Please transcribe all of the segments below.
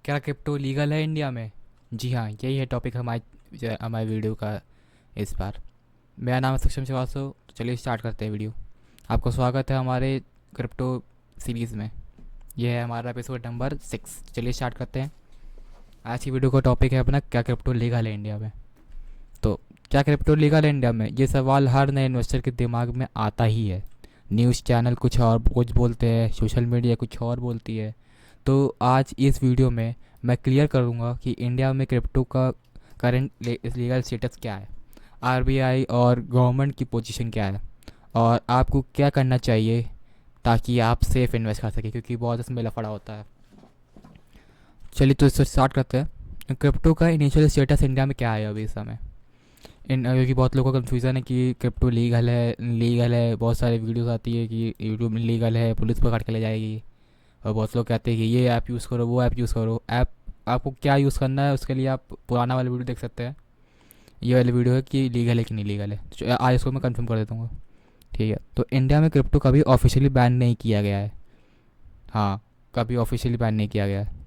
क्या crypto legal है India में? जी हाँ, यही है टॉपिक हमारे हमारे वीडियो का इस बार। मेरा नाम है सक्षम श्रीवास्तव। तो चलिए स्टार्ट करते हैं वीडियो। आपको स्वागत है हमारे क्रिप्टो सीरीज़ में। यह है हमारा एपिसोड नंबर 6। चलिए स्टार्ट करते हैं। आज की वीडियो का टॉपिक है अपना, क्या क्रिप्टो लीगल है इंडिया में। तो क्या क्रिप्टो लीगल है इंडिया में, ये सवाल हर नए इन्वेस्टर के दिमाग में आता ही है। न्यूज़ चैनल कुछ बोलते हैं, सोशल मीडिया कुछ और बोलती है। तो आज इस वीडियो में मैं क्लियर करूंगा कि इंडिया में क्रिप्टो का करंट लीगल स्टेटस क्या है, आरबीआई और गवर्नमेंट की पोजीशन क्या है, और आपको क्या करना चाहिए ताकि आप सेफ इन्वेस्ट कर सकें, क्योंकि बहुत इसमें लफड़ा होता है। चलिए तो इससे स्टार्ट करते हैं। क्रिप्टो का इनिशियल स्टेटस इंडिया में क्या है अभी इस समय। क्योंकि बहुत लोगों का कन्फ्यूज़न है कि क्रिप्टो लीगल है। बहुत सारे वीडियोस आती है कि यूट्यूब में लीगल है, पुलिस पकड़ के ले जाएगी। और बहुत लोग कहते हैं कि ये ऐप यूज़ करो, वो ऐप यूज़ करो। ऐप आपको क्या यूज़ करना है उसके लिए आप पुराना वाला वीडियो देख सकते हैं। ये वाली वीडियो है कि लीगल है कि नहीं लीगल है, तो आज इसको मैं कंफर्म कर देता हूँ। ठीक है, तो इंडिया में क्रिप्टो कभी ऑफिशियली बैन नहीं किया गया है। हाँ, कभी ऑफिशियली बैन नहीं किया गया है।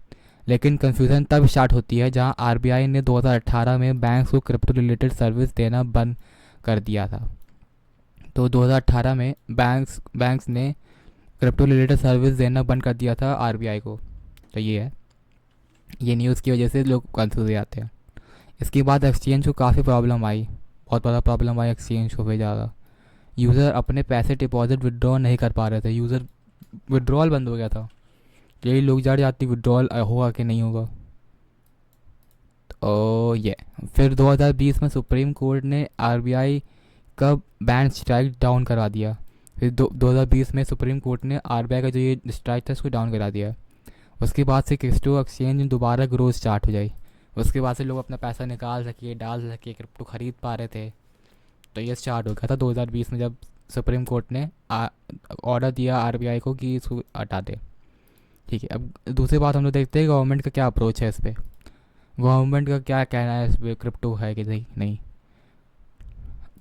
लेकिन कन्फ्यूज़न तब स्टार्ट होती है जहाँ आरबीआई ने 2018 में बैंक्स को क्रिप्टो रिलेटेड सर्विस देना बंद कर दिया था। तो 2018 में बैंक्स ने क्रिप्टो रिलेटेड सर्विस देना बंद कर दिया था आरबीआई को। तो ये है, ये न्यूज़ की वजह से लोग कंफ्यूज हो जाते हैं। इसके बाद एक्सचेंज को काफ़ी प्रॉब्लम आई, बहुत बड़ा प्रॉब्लम आई एक्सचेंज को भी ज़्यादा। यूज़र अपने पैसे डिपॉजिट विड्रॉ नहीं कर पा रहे थे, यूज़र विड्रॉल बंद हो गया था। यही लोग जान जाती विड्रॉल होगा कि नहीं होगा। तो ये फिर 2020 में सुप्रीम कोर्ट ने आरबीआई का बैंड स्ट्राइक डाउन करा दिया। फिर 2020 में सुप्रीम कोर्ट ने आरबीआई का जो ये स्ट्राइक था उसको डाउन करा दिया। उसके बाद से क्रिप्टो एक्सचेंज में दोबारा ग्रोथ स्टार्ट हो जाई। उसके बाद से लोग अपना पैसा निकाल सके, डाल सके, क्रिप्टो खरीद पा रहे थे। तो ये स्टार्ट हो गया था 2020 में, जब सुप्रीम कोर्ट ने ऑर्डर दिया आरबीआई को कि इसको हटा दे। ठीक है, अब दूसरी बात हम लोग देखते हैं गवर्नमेंट का क्या अप्रोच है इस पर। गवर्नमेंट का क्या कहना है इस पर, क्रिप्टो है कि नहीं।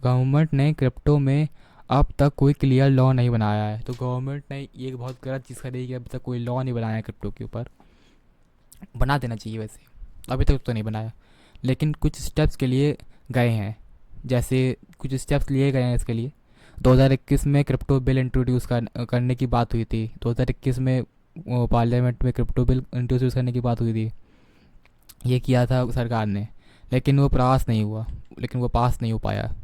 गवर्नमेंट ने क्रिप्टो में अब तक कोई क्लियर लॉ नहीं बनाया है। तो गवर्नमेंट ने ये एक बहुत गलत चीज़ करी कि अभी तक कोई लॉ नहीं बनाया है क्रिप्टो के ऊपर। बना देना चाहिए वैसे, अभी तक तो नहीं बनाया। लेकिन कुछ स्टेप्स के लिए गए हैं, जैसे कुछ स्टेप्स लिए गए हैं इसके लिए। 2021 में क्रिप्टो बिल इंट्रोड्यूस करने की बात हुई थी। 2021 में पार्लियामेंट में क्रिप्टो बिल इंट्रोड्यूस करने की बात हुई थी, ये किया था सरकार ने। लेकिन वो पास नहीं हो पाया।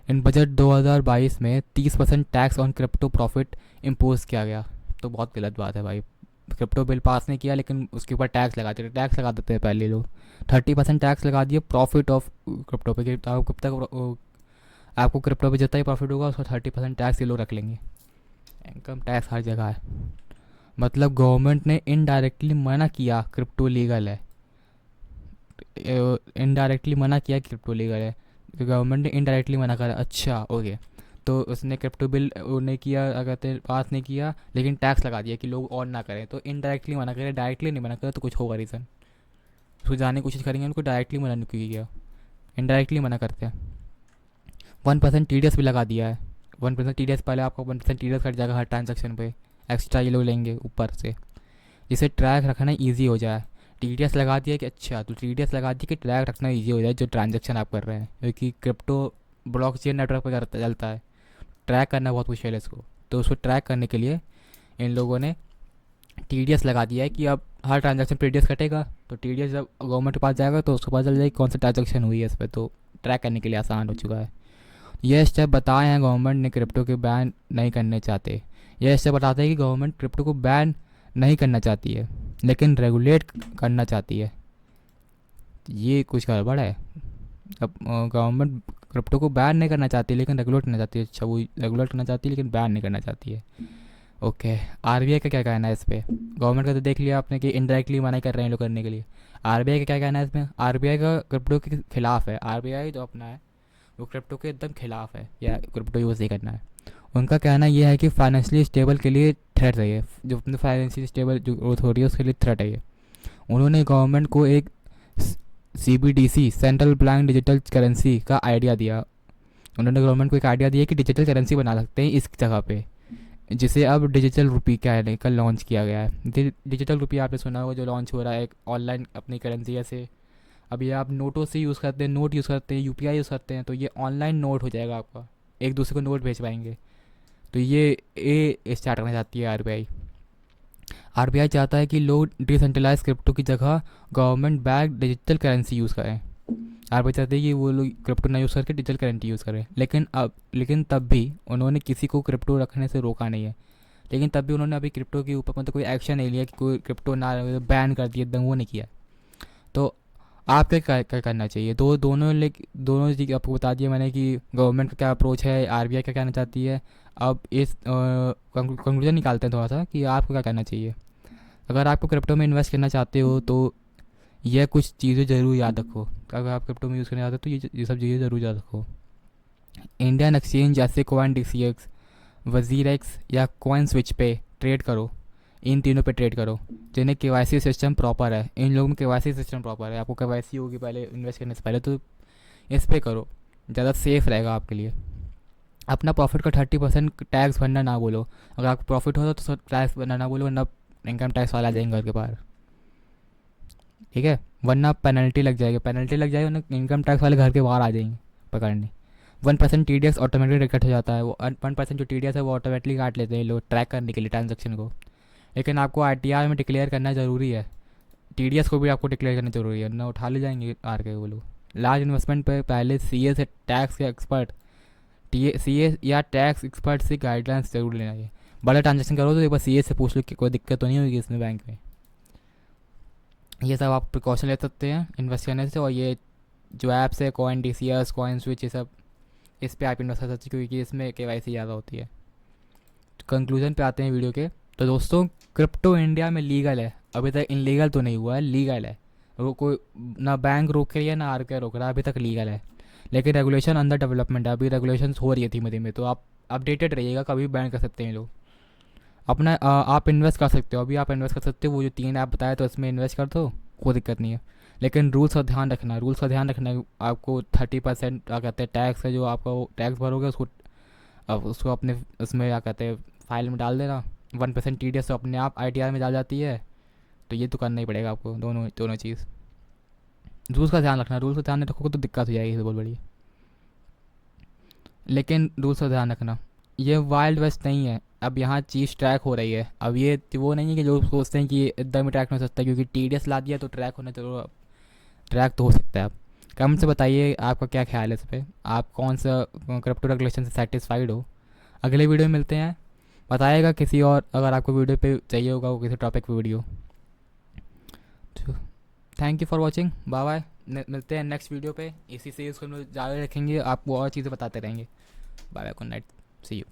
इन बजट 2022 में 30% tax on crypto profit impose किया गया। तो बहुत गलत बात है भाई। क्रिप्टो बिल पास नहीं किया लेकिन उसके ऊपर टैक्स लगा देते हैं पहले लोग। 30% टैक्स लगा दिए प्रॉफिट ऑफ क्रिप्टो पे, कि आपको कब तक आपको क्रिप्टो पे जितना ही प्रॉफिट होगा उसका 30% टैक्स ये लोग रख लेंगे। इनकम टैक्स हर जगह है। मतलब गवर्नमेंट ने इनडायरेक्टली मना किया क्रिप्टो लीगल है। इनडायरेक्टली मना किया क्रिप्टो लीगल है। गवर्नमेंट ने इनडायरेक्टली मना करा, अच्छा ओके। तो उसने क्रिप्टो बिल नहीं किया, अगर पास नहीं किया, लेकिन टैक्स लगा दिया कि लोग और ना करें। तो इनडायरेक्टली मना करें, डायरेक्टली नहीं मना करा तो कुछ होगा रीज़न। उसको जानने की कोशिश करेंगे, उनको डायरेक्टली मना नहीं किया, इनडायरेक्टली मना करते हैं। 1% टीडीएस भी लगा दिया है। 1% टीडीएस, पहले आपको 1% टीडीएस कट जाएगा हर ट्रांजेक्शन पे। एक्स्ट्रा ये लोग लेंगे ऊपर से, जिससे ट्रैक रखना ईजी हो जाए। टीडीएस लगा दिया कि अच्छा, तो टीडीएस लगा दिया कि ट्रैक रखना ईजी हो जाए जो ट्रांजेक्शन आप कर रहे हैं, क्योंकि क्रिप्टो ब्लॉकचेन नेटवर्क पर चलता है। ट्रैक करना बहुत मुश्किल है इसको। तो उसको ट्रैक करने के लिए इन लोगों ने टीडीएस लगा दिया है कि अब हर ट्रांजेक्शन पर टीडीएस कटेगा। तो टीडीएस जब गवर्नमेंट के पास जाएगा तो उसको पता चल जाएगी कौन सा ट्रांजेक्शन हुई है इस पर। तो ट्रैक करने के लिए आसान हो चुका है। यह स्टेप बताए हैं गवर्नमेंट ने क्रिप्टो के बैन नहीं करने चाहते। यह स्टेप बताते हैं कि गवर्नमेंट क्रिप्टो को बैन नहीं करना चाहती है, लेकिन रेगुलेट करना चाहती है। ये कुछ गड़बड़ है। अब गवर्नमेंट क्रिप्टो को बैन नहीं करना चाहती लेकिन रेगुलेट करना चाहती है। अच्छा, वो रेगुलेट करना चाहती है लेकिन बैन नहीं करना चाहती है। ओके, आरबीआई का क्या कहना है इस पर। गवर्नमेंट का तो देख लिया आपने कि इनडायरेक्टली मना कर रहे हैं लोग करने के लिए। आरबीआई का क्या कहना है इसमें। आरबीआई का क्रिप्टो के खिलाफ है। आरबीआई जो अपना है वो क्रिप्टो के एकदम खिलाफ है, या क्रिप्टो यूज़ नहीं करना है। उनका कहना यह है कि फाइनेंशियली स्टेबल के लिए थ्रेट है ये, जो अपने फाइनेंशियली स्टेबल जो ग्रोथ हो रही है उसके लिए थ्रेट है ये। उन्होंने गवर्नमेंट को एक CBDC, central bank digital currency का आइडिया दिया। उन्होंने गवर्नमेंट को एक आइडिया दिया कि डिजिटल करेंसी बना सकते हैं इस जगह पे। जिसे अब डिजिटल रुपी का लॉन्च किया गया है। डिजिटल रुपी आपने सुना होगा, जो लॉन्च हो रहा है एक ऑनलाइन अपनी करेंसी ऐसे। अभी आप नोटों से यूज़ करते हैं, नोट यूज़ करते हैं, यूपीआई यूज़ करते हैं, तो ये ऑनलाइन नोट हो जाएगा आपका, एक दूसरे को नोट भेज पाएंगे। तो ये स्टार्ट करना चाहती है आरबीआई। आरबीआई चाहता है कि लोग डिसेंट्रलाइज क्रिप्टो की जगह government back digital currency use करें। आरबीआई चाहते हैं कि वो लोग क्रिप्टो ना यूज़ करके डिजिटल करेंसी यूज़ करें। लेकिन तब भी उन्होंने किसी को क्रिप्टो रखने से रोका नहीं है। लेकिन तब भी उन्होंने अभी क्रिप्टो के ऊपर मतलब कोई एक्शन नहीं लिया कि कोई क्रिप्टो ना बैन कर दिया, एकदम वो नहीं किया। तो आप क्या करना चाहिए? दोनों चीज़ आपको बता दिया मैंने कि गवर्नमेंट का क्या अप्रोच है, आरबीआई क्या कहना चाहती है। अब इस कंक्लूजन निकालते हैं थोड़ा सा कि आपको क्या करना चाहिए। अगर आपको क्रिप्टो में इन्वेस्ट करना चाहते हो तो यह कुछ चीज़ें ज़रूर याद रखो। अगर आप क्रिप्टो में यूज़ करना चाहते हो तो ये सब चीज़ें ज़रूर याद रखो। इंडियन एक्सचेंज जैसे कॉइन डीसीएक्स, वजीर एक्स या कॉइन स्विच पे ट्रेड करो। इन तीनों पे ट्रेड करो जिन्हें केवाईसी सिस्टम प्रॉपर है। इन लोगों में केवाईसी सिस्टम प्रॉपर है, आपको केवाईसी होगी पहले इन्वेस्ट करने से पहले, तो इस पे करो, ज़्यादा सेफ रहेगा आपके लिए। अपना प्रॉफिट का 30% टैक्स भरना ना बोलो। अगर आपको प्रॉफिट हो तो टैक्स भरना ना बोलो, वरना इनकम टैक्स वाला आ जाएंगे घर के बाहर, ठीक है। वरना पेनल्टी लग जाएगी, वरना इनकम टैक्स वाले घर के बाहर आ जाएंगे पकड़ने। 1% T D S automatically cut हो जाता है। वो 1% जो टी डी एस है वो ऑटोमेटिकली काट लेते हैं लोग ट्रैक करने के लिए ट्रांजेक्शन को। लेकिन आपको आर टी आर में डिक्लेयर करना ज़रूरी है। टी डी एस को भी आपको डिक्लेयर करना ज़रूरी है, ना उठा ले जाएंगे आर के वो लोग। लार्ज इन्वेस्टमेंट पे पहले सी ए से टैक्स के एक्सपर्ट सी ए या टैक्स एक्सपर्ट से गाइडलाइंस जरूर लेना चाहिए। बड़ा ट्रांजेक्शन करो तो एक बार सी ए से पूछ लो कि कोई दिक्कत तो नहीं होगी इसमें बैंक में। ये सब आप प्रिकॉशन ले सकते हैं इन्वेस्ट करने से। और ये जो ऐप्स है coin D C X, coin switch, ये सब इस पे आप इन्वेस्ट कर सकते हैं क्योंकि इसमें के वाई सी ज़्यादा होती है। कंक्लूजन पे आते हैं वीडियो के। तो दोस्तों, क्रिप्टो इंडिया में लीगल है, अभी तक इनलीगल तो नहीं हुआ है, लीगल है। वो कोई ना बैंक रोक रही है ना आर के रोक रहा है, अभी तक लीगल है। लेकिन रेगुलेशन अंडर डेवलपमेंट है, अभी रेगुलेशन हो रही है धीमे धीमे, तो आप अपडेटेड रहिएगा, कभी बैन कर सकते हैं लोग। आप इन्वेस्ट कर सकते हो, अभी आप इन्वेस्ट कर सकते हो, वो जो 3 ऐप बताया तो इसमें इन्वेस्ट कर दो, कोई दिक्कत नहीं है। लेकिन रूल्स का ध्यान रखना है। आपको 30% क्या कहते हैं टैक्स है, जो आपका टैक्स भरोगे उसको, अब उसको अपने उसमें क्या कहते हैं फाइल में डाल देना। 1% टी डी एस तो अपने आप आई टी आर में डाल जाती है। तो ये तो करना ही पड़ेगा आपको, दोनों दोनों चीज़। रूल्स का ध्यान नहीं रखोगे तो दिक्कत हो जाएगी बहुत बड़ी। लेकिन रूल्स का ध्यान रखना, ये वाइल्ड वेस्ट नहीं है। अब यहाँ चीज़ ट्रैक हो रही है। अब ये वो नहीं है कि लोग सोचते हैं कि एकदम ही ट्रैक नहीं हो सकता क्योंकि टी डी एस ला दिया तो ट्रैक होना जरूर, ट्रैक तो हो सकता है। अब कमेंट से बताइए आपका क्या ख्याल है इस पर, आप कौन सा क्रिप्टो रेगुलेशन से सेटिस्फाइड हो। अगले वीडियो में मिलते हैं। बताइएगा किसी और, अगर आपको वीडियो पे चाहिए होगा वो किसी टॉपिक पे video. Thank you for watching, bye bye. मिलते हैं नेक्स्ट वीडियो पे। इसी सीरीज़ को हम लोग जारी रखेंगे, आपको और चीज़ें बताते रहेंगे। Bye bye, good night, see you.